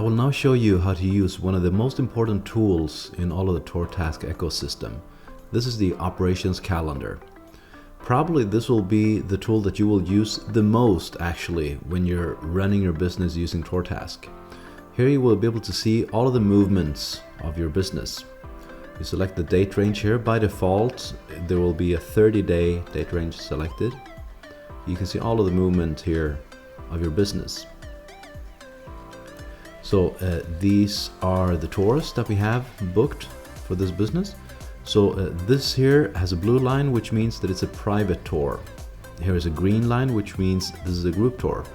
I will now show you how to use one of the most important tools in all of the TourTask ecosystem. This is the operations calendar. Probably this will be the tool that you will use the most actually when you're running your business using TourTask. Here you will be able to see all of the movements of your business. You select the date range here. By default, there will be a 30-day date range selected. You can see all of the movement here of your business. So these are the tours that we have booked for this business. So this here has a blue line, which means that it's a private tour. Here is a green line, which means this is a group tour.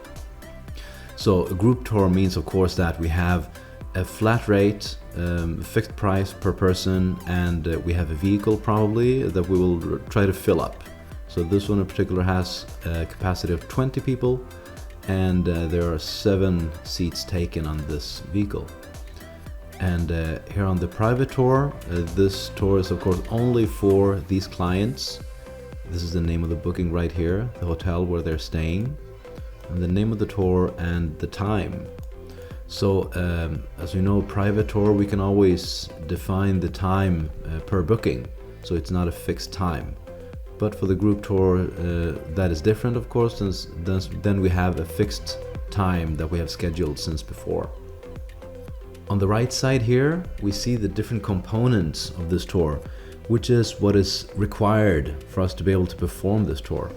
So a group tour means, of course, that we have a flat rate, fixed price per person, and we have a vehicle probably that we will try to fill up. So this one in particular has a capacity of 20 people, and there are 7 seats taken on this vehicle. And here on the private tour, this tour is of course only for these clients. This is the name of the booking right here, the hotel where they're staying, and the name of the tour and the time. So as we know, private tour, we can always define the time per booking, so it's not a fixed time. But for the group tour, that is different, of course, since then we have a fixed time that we have scheduled since before. On the right side here, we see the different components of this tour, which is what is required for us to be able to perform this tour.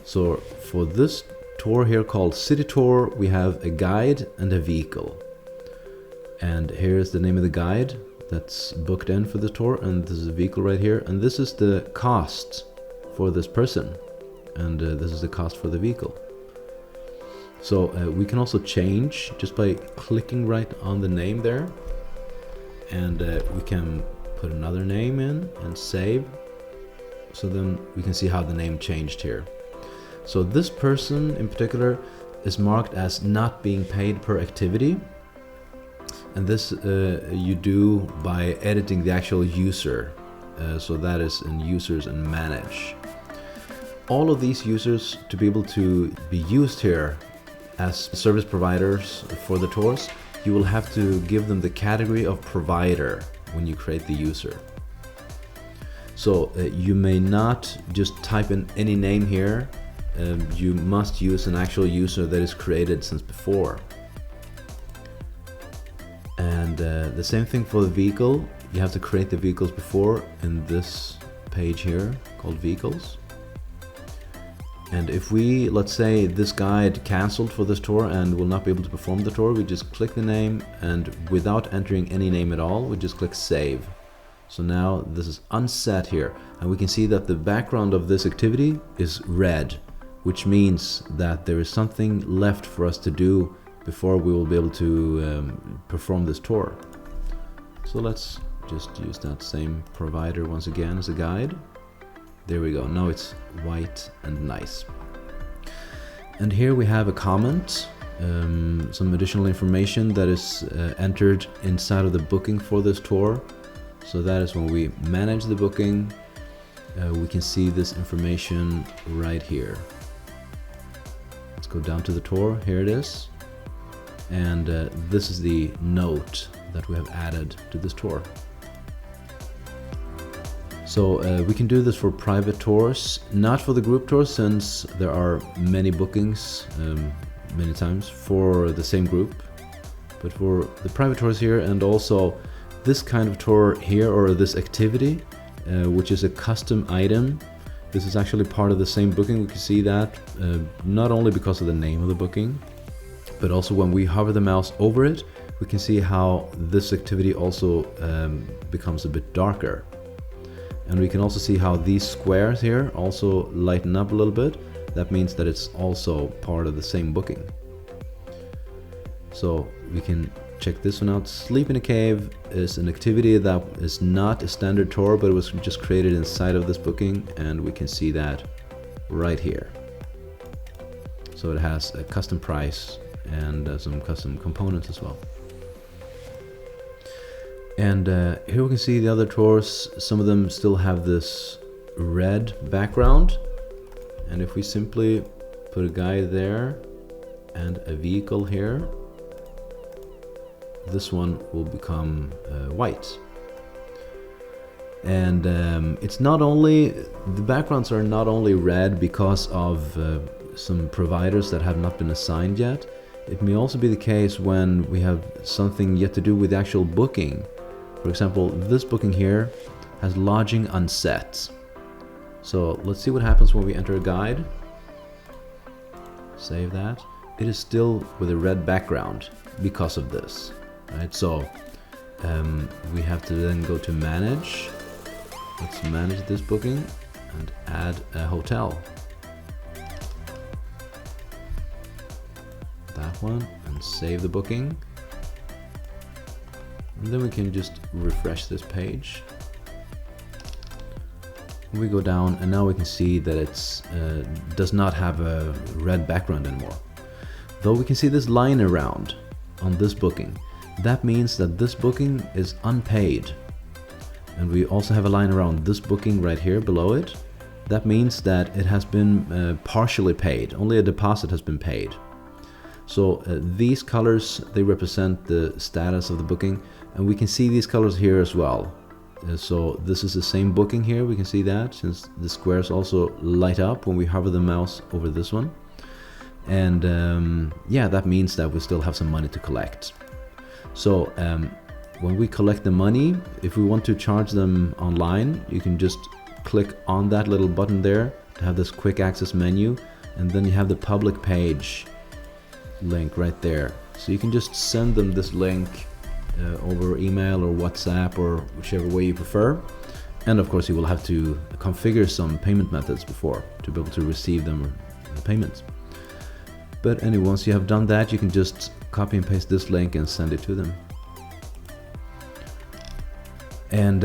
So for this tour here called City Tour, we have a guide and a vehicle. And here's the name of the guide that's booked in for the tour, and this is a vehicle right here, and this is the cost for this person, and this is the cost for the vehicle. So we can also change just by clicking right on the name there, and we can put another name in and save. So then we can see how the name changed here. So this person in particular is marked as not being paid per activity, and this you do by editing the actual user. So that is in users and manage. All of these users to be able to be used here as service providers for the tours, you will have to give them the category of provider when you create the user. So you may not just type in any name here. You must use an actual user that is created since before. And the same thing for the vehicle. You have to create the vehicles before in this page here called vehicles. And if we, let's say this guide canceled for this tour and will not be able to perform the tour, we just click the name, and without entering any name at all, we just click save. So now this is unset here, and we can see that the background of this activity is red, which means that there is something left for us to do before we will be able to perform this tour. So let's just use that same provider once again as a guide. There we go, now it's white and nice. And here we have a comment, some additional information that is entered inside of the booking for this tour. So that is when we manage the booking, we can see this information right here. Let's go down to the tour, here it is. And this is the note that we have added to this tour. So we can do this for private tours, not for the group tours, since there are many bookings many times for the same group, but for the private tours here, and also this kind of tour here, or this activity, which is a custom item. This is actually part of the same booking. We can see that not only because of the name of the booking, but also when we hover the mouse over it, we can see how this activity also becomes a bit darker. And we can also see how these squares here also lighten up a little bit. That means that it's also part of the same booking. So we can check this one out. Sleep in a Cave is an activity that is not a standard tour, but it was just created inside of this booking, and we can see that right here. So it has a custom price and some custom components as well. And here we can see the other tours. Some of them still have this red background, and if we simply put a guide there and a vehicle here, this one will become white. And it's not only, the backgrounds are not only red because of some providers that have not been assigned yet. It may also be the case when we have something yet to do with the actual booking. For example, this booking here has lodging unset. So let's see what happens when we enter a guide. Save that. It is still with a red background because of this, right? So we have to then go to manage. Let's manage this booking and add a hotel. That one, and save the booking. And then we can just refresh this page. We go down and now we can see that it's does not have a red background anymore. Though we can see this line around on this booking. That means that this booking is unpaid. And we also have a line around this booking right here below it. That means that it has been partially paid. Only a deposit has been paid. So these colors, they represent the status of the booking. And we can see these colors here as well. So this is the same booking here. We can see that since the squares also light up when we hover the mouse over this one. And yeah, that means that we still have some money to collect. So when we collect the money, if we want to charge them online, you can just click on that little button there to have this quick access menu, and then you have the public page link right there. So you can just send them this link over email or WhatsApp or whichever way you prefer. And of course you will have to configure some payment methods before to be able to receive them, the payments. But anyway, once you have done that, you can just copy and paste this link and send it to them. And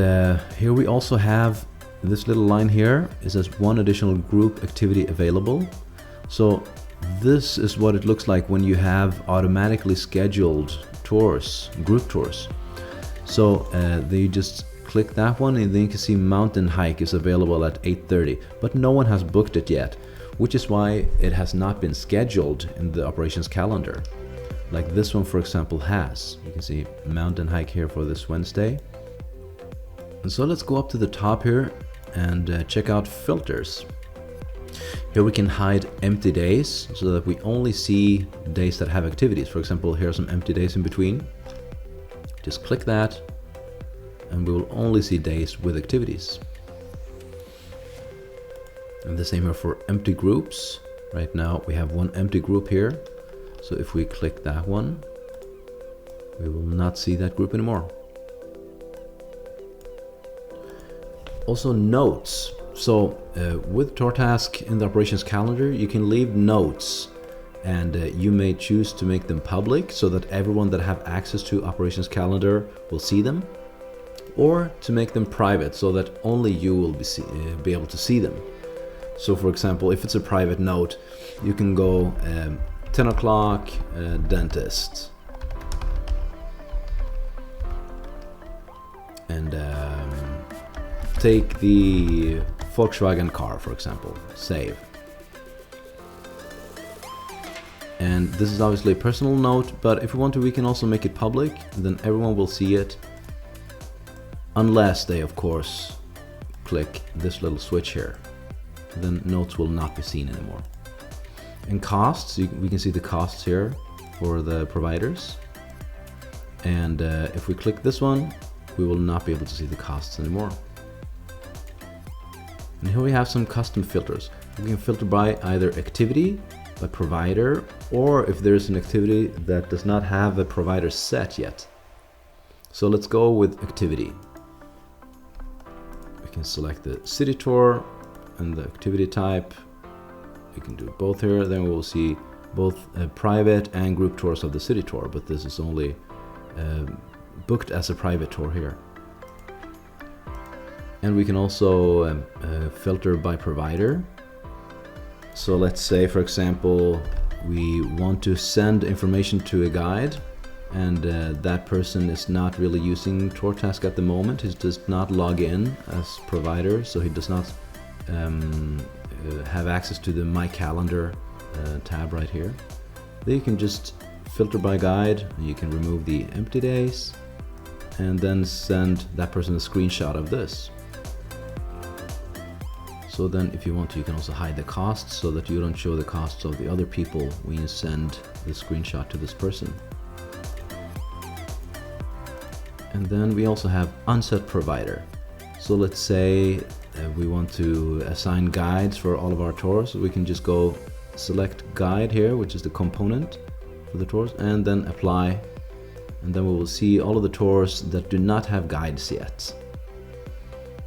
here we also have this little line here. It says one additional group activity available. So this is what it looks like when you have automatically scheduled tours, group tours. So they just click that one and then you can see mountain hike is available at 8:30, but no one has booked it yet, which is why it has not been scheduled in the operations calendar. Like this one, for example, has. You can see mountain hike here for this Wednesday. And so let's go up to the top here and check out filters. Here we can hide empty days so that we only see days that have activities. For example, here are some empty days in between. Just click that and we will only see days with activities. And the same here for empty groups. Right now we have one empty group here. So if we click that one, we will not see that group anymore. Also notes. So with TourTask in the operations calendar, you can leave notes and you may choose to make them public so that everyone that have access to operations calendar will see them, or to make them private so that only you will be able to see them. So for example, if it's a private note, you can go 10 o'clock dentist. And take the Volkswagen car, for example, save. And this is obviously a personal note, but if we want to, we can also make it public, then everyone will see it, unless they, of course, click this little switch here. Then notes will not be seen anymore. And costs, we can see the costs here for the providers. And if we click this one, we will not be able to see the costs anymore. And here we have some custom filters. We can filter by either activity, by provider, or if there's an activity that does not have a provider set yet. So let's go with activity. We can select the city tour and the activity type. We can do both here. Then we will see both private and group tours of the city tour, but this is only booked as a private tour here. And we can also filter by provider. So let's say, for example, we want to send information to a guide, and that person is not really using TourTask at the moment. He does not log in as provider, so he does not have access to the My Calendar tab right here. Then you can just filter by guide. You can remove the empty days and then send that person a screenshot of this. So then if you want to, you can also hide the costs so that you don't show the costs of the other people when you send the screenshot to this person. And then we also have unset provider. So let's say we want to assign guides for all of our tours. We can just go select guide here, which is the component for the tours, and then apply. And then we will see all of the tours that do not have guides yet.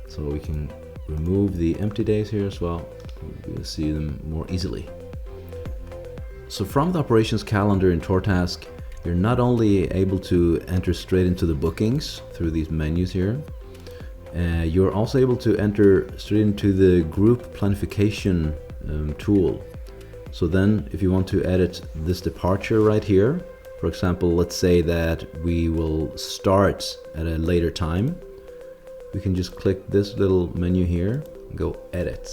So we can remove the empty days here as well. We'll see them more easily. So from the operations calendar in TourTask, you're not only able to enter straight into the bookings through these menus here, you're also able to enter straight into the group planification tool. So then if you want to edit this departure right here, for example, let's say that we will start at a later time, we can just click this little menu here and go edit.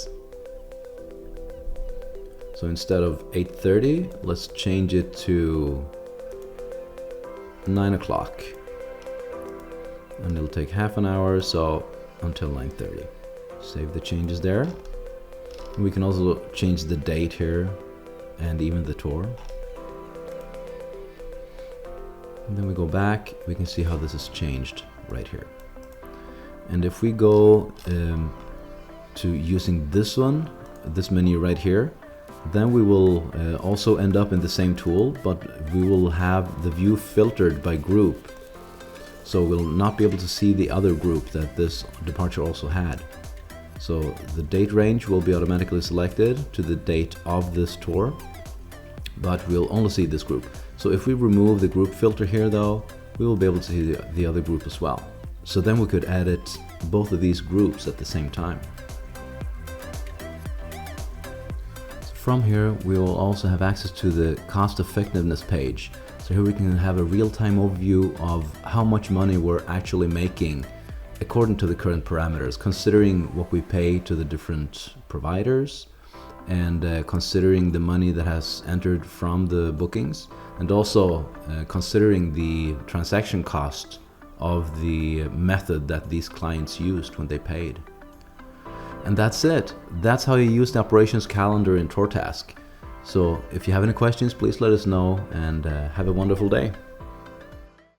So instead of 8:30, let's change it to 9 o'clock. And it'll take half an hour, so until 9:30. Save the changes there. We can also change the date here and even the tour. And then we go back, we can see how this has changed right here. And if we go to using this one, this menu right here, then we will also end up in the same tool, but we will have the view filtered by group. So we'll not be able to see the other group that this departure also had. So the date range will be automatically selected to the date of this tour, but we'll only see this group. So if we remove the group filter here though, we will be able to see the other group as well. So then we could edit both of these groups at the same time. From here, we will also have access to the cost effectiveness page. So here we can have a real-time overview of how much money we're actually making according to the current parameters, considering what we pay to the different providers and considering the money that has entered from the bookings, and also considering the transaction cost of the method that these clients used when they paid. And that's it. That's how you use the operations calendar in TourTask. So if you have any questions, please let us know, and have a wonderful day.